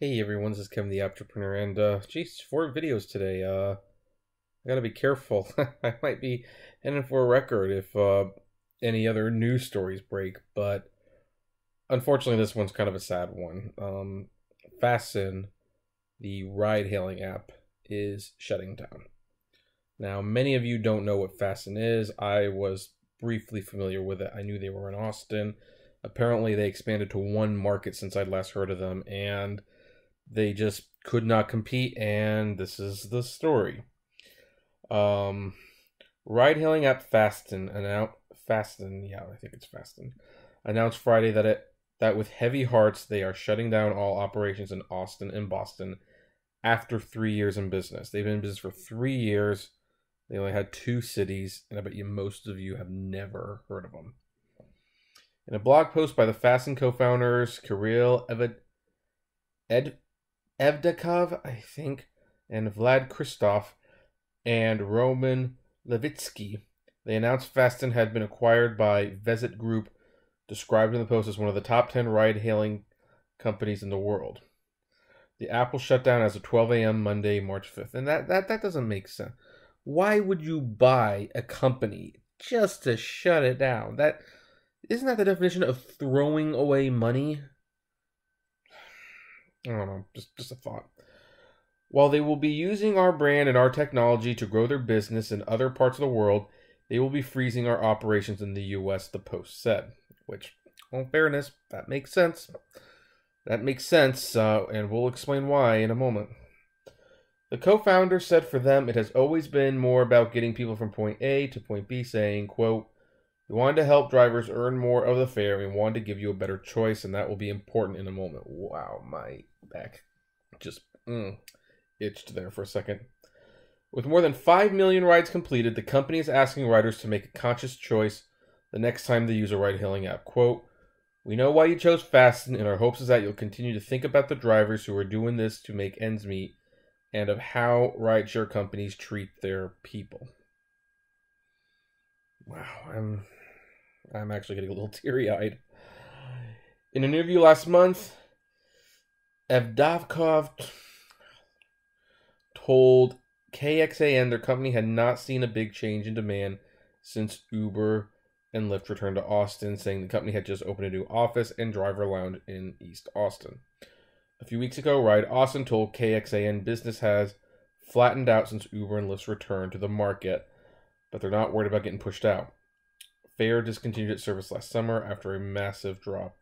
Hey everyone, this is Kevin the Entrepreneur, and geez, 4 videos today. I gotta be careful. I might be heading for a record if any other news stories break, but unfortunately, this one's kind of a sad one. Fasten, the ride-hailing app, is shutting down. Now, many of you don't know what Fasten is. I was briefly familiar with it. I knew they were in Austin. Apparently, they expanded to one market since I'd last heard of them, and they just could not compete, and this is the story. Ride-hailing app Fasten announced announced Friday that with heavy hearts they are shutting down all operations in Austin and Boston after 3 years in business. They've been in business for 3 years. They only had 2 cities, and I bet you most of you have never heard of them. In a blog post by the Fasten co-founders Kirill Evdokov, I think, and Vlad Christoph and Roman Levitsky, they announced Fasten had been acquired by Vezit Group, described in the post as one of the top 10 ride-hailing companies in the world. The app will shut down as of 12 a.m. Monday, March 5th. And that doesn't make sense. Why would you buy a company just to shut it down? Isn't that the definition of throwing away money? I don't know, just a thought. While they will be using our brand and our technology to grow their business in other parts of the world, they will be freezing our operations in the U.S., the Post said. Which, well, in fairness, that makes sense. That makes sense, and we'll explain why in a moment. The co-founder said for them, it has always been more about getting people from point A to point B, saying, quote, "We wanted to help drivers earn more of the fare. We wanted to give you a better choice, and that will be important in a moment." Wow, my back just itched there for a second. With more than 5 million rides completed, the company is asking riders to make a conscious choice the next time they use a ride-hailing app. Quote, "We know why you chose Fasten, and our hopes is that you'll continue to think about the drivers who are doing this to make ends meet and of how rideshare companies treat their people." Wow, I'm actually getting a little teary-eyed. In an interview last month, Evdokov told KXAN their company had not seen a big change in demand since Uber and Lyft returned to Austin, saying the company had just opened a new office and driver lounge in East Austin. A few weeks ago, Ride Austin told KXAN business has flattened out since Uber and Lyft's return to the market, but they're not worried about getting pushed out. Fare discontinued its service last summer after a massive drop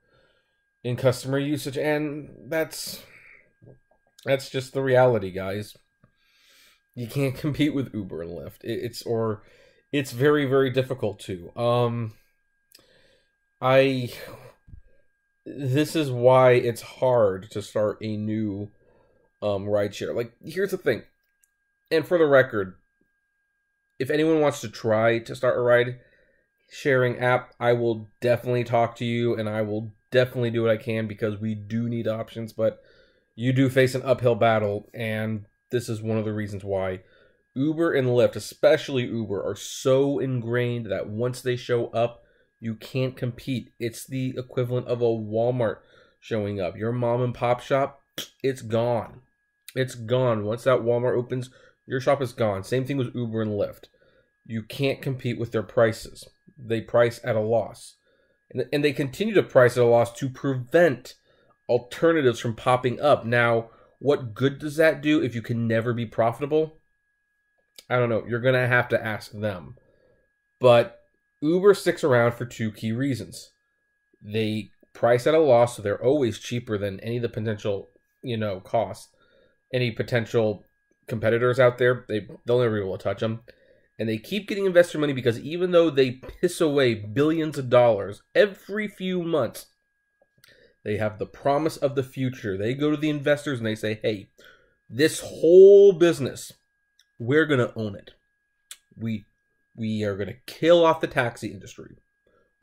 in customer usage, and that's just the reality, guys. You can't compete with Uber and Lyft. It's very, very difficult to. This is why it's hard to start a new rideshare. Like, here's the thing, and for the record, if anyone wants to try to start a ride sharing app, I will definitely talk to you, and I will definitely do what I can, because we do need options, but you do face an uphill battle, and this is one of the reasons why Uber and Lyft, especially Uber, are so ingrained that once they show up, you can't compete. It's the equivalent of a Walmart showing up. Your mom and pop shop, it's gone. It's gone. Once that Walmart opens, your shop is gone. Same thing with Uber and Lyft. You can't compete with their prices. They price at a loss. And they continue to price at a loss to prevent alternatives from popping up. Now, what good does that do if you can never be profitable? I don't know. You're going to have to ask them. But Uber sticks around for 2 key reasons. They price at a loss, so they're always cheaper than any of the potential, costs. Any potential competitors out there, they'll never be able to touch them. And they keep getting investor money because even though they piss away billions of dollars every few months, they have the promise of the future. They go to the investors and they say, hey, this whole business, we're going to own it. We are going to kill off the taxi industry.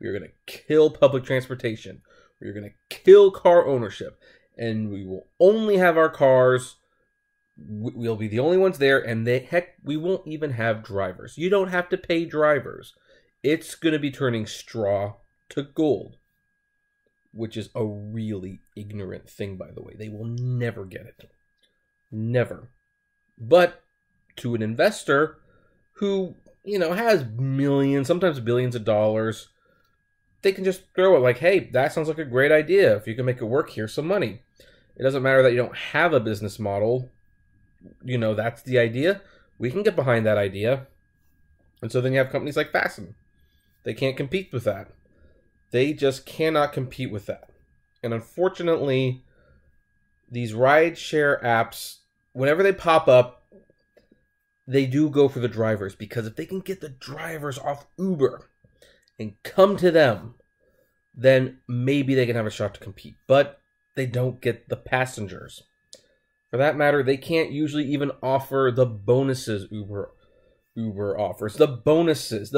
We are going to kill public transportation. We are going to kill car ownership. And we will only have our cars. We'll be the only ones there. And we won't even have drivers. You don't have to pay drivers. It's going to be turning straw to gold. which is a really ignorant thing, by the way. They will never get it. Never. But to an investor who, has millions, sometimes billions of dollars, they can just throw it like, hey, that sounds like a great idea. If you can make it work, here's some money. It doesn't matter that you don't have a business model. That's the idea. We can get behind that idea. And so then you have companies like Fasten. They can't compete with that. They just cannot compete with that. And unfortunately, these rideshare apps, whenever they pop up, they do go for the drivers. Because if they can get the drivers off Uber and come to them, then maybe they can have a shot to compete. But they don't get the passengers. For that matter, they can't usually even offer the bonuses Uber offers. The bonuses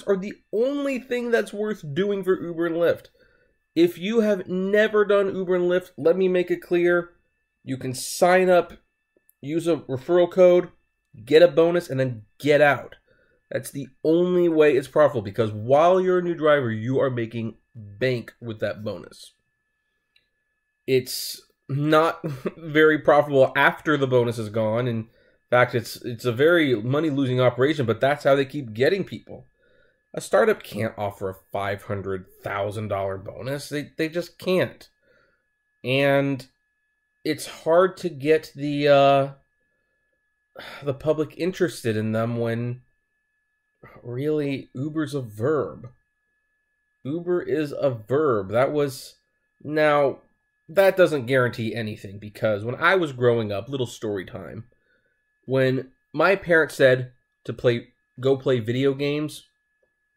are the only thing that's worth doing for Uber and Lyft. If you have never done Uber and Lyft, let me make it clear. You can sign up, use a referral code, get a bonus, and then get out. That's the only way it's profitable, because while you're a new driver, you are making bank with that bonus. It's not very profitable after the bonus is gone. In fact, it's a very money-losing operation, but that's how they keep getting people. A startup can't offer a $500,000 bonus. They just can't. And it's hard to get the public interested in them when really Uber's a verb. Uber is a verb. That doesn't guarantee anything, because when I was growing up, little story time, when my parents said to go play video games,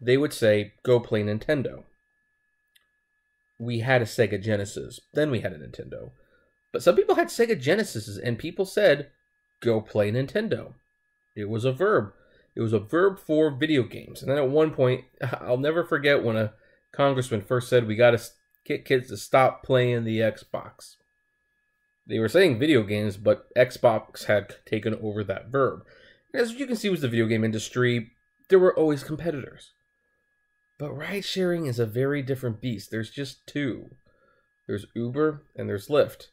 they would say, go play Nintendo. We had a Sega Genesis. Then we had a Nintendo. But some people had Sega Genesises, and people said, go play Nintendo. It was a verb. It was a verb for video games. And then at one point, I'll never forget when a congressman first said, we got to get kids to stop playing the Xbox. They were saying video games, but Xbox had taken over that verb. As you can see with the video game industry, there were always competitors. But ride sharing is a very different beast. There's just two. There's Uber and there's Lyft.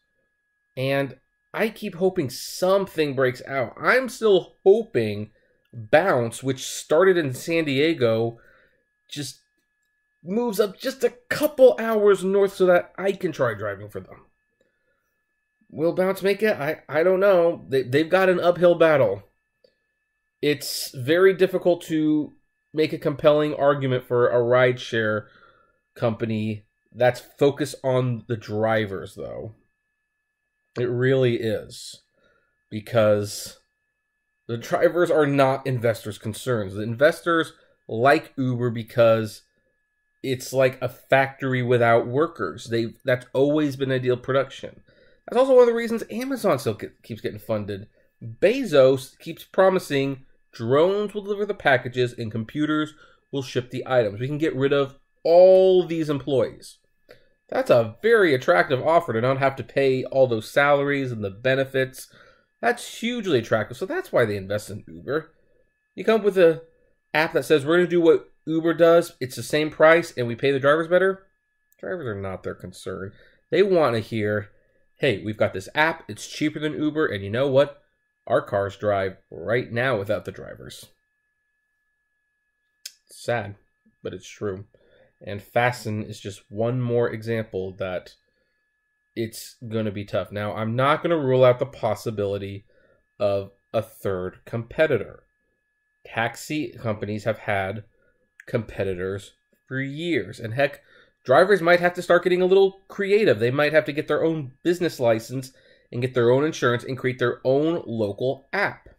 And I keep hoping something breaks out. I'm still hoping Bounce, which started in San Diego, just moves up just a couple hours north so that I can try driving for them. Will Bounce make it? I don't know. They've got an uphill battle. It's very difficult to make a compelling argument for a rideshare company that's focused on the drivers, though. It really is. Because the drivers are not investors' concerns. The investors like Uber because it's like a factory without workers. That's always been ideal production. That's also one of the reasons Amazon still keeps getting funded. Bezos keeps promising drones will deliver the packages and computers will ship the items. We can get rid of all these employees. That's a very attractive offer to not have to pay all those salaries and the benefits. That's hugely attractive. So that's why they invest in Uber. You come up with an app that says we're going to do what Uber does. It's the same price and we pay the drivers better. Drivers are not their concern. They want to hear, hey, we've got this app. It's cheaper than Uber. And you know what? Our cars drive right now without the drivers. It's sad, but it's true. And Fasten is just one more example that it's going to be tough. Now, I'm not going to rule out the possibility of a third competitor. Taxi companies have had competitors for years. And heck, drivers might have to start getting a little creative. They might have to get their own business license and get their own insurance and create their own local app.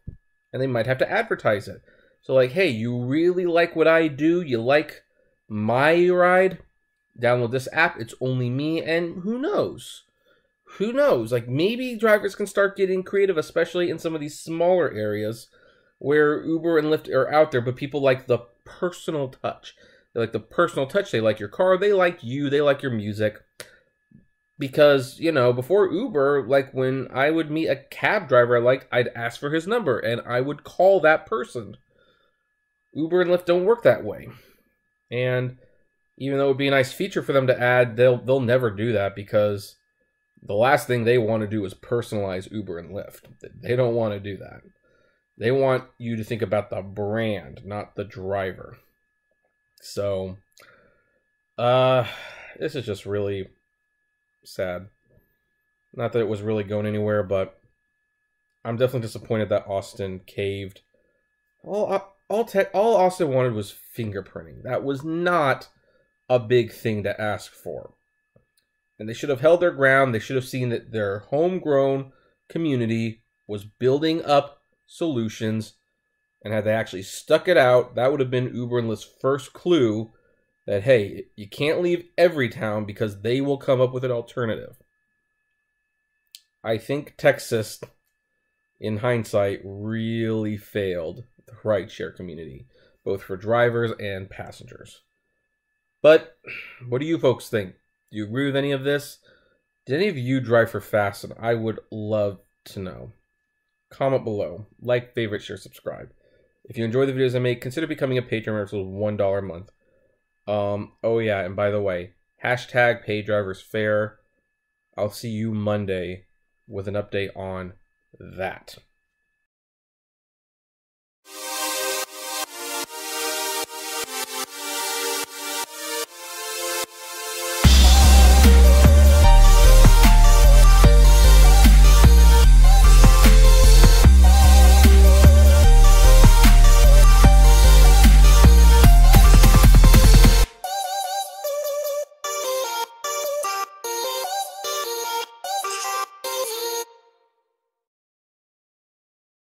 And they might have to advertise it. So like, hey, you really like what I do? You like my ride? Download this app. It's only me. And who knows? Who knows? Like maybe drivers can start getting creative, especially in some of these smaller areas where Uber and Lyft are out there, but people like the personal touch. They like the personal touch. They like your car. They like you. They like your music. Because, before Uber, like when I would meet a cab driver I liked, I'd ask for his number and I would call that person. Uber and Lyft don't work that way. And Even though it would be a nice feature for them to add, they'll never do that because the last thing they want to do is personalize Uber and Lyft. They don't want to do that. They want you to think about the brand, not the driver. So, this is just really sad. Not that it was really going anywhere, but I'm definitely disappointed that Austin caved. All Austin wanted was fingerprinting. That was not a big thing to ask for. And they should have held their ground. They should have seen that their homegrown community was building up solutions. And had they actually stuck it out, that would have been Uber and Lyft's first clue that, hey, you can't leave every town because they will come up with an alternative. I think Texas, in hindsight, really failed the rideshare community, both for drivers and passengers. But what do you folks think? Do you agree with any of this? Did any of you drive for Fasten? I would love to know. Comment below. Like, favorite, share, subscribe. If you enjoy the videos I make, consider becoming a patron member for $1 a month. Oh yeah, and by the way, hashtag PayDriversFair. I'll see you Monday with an update on that.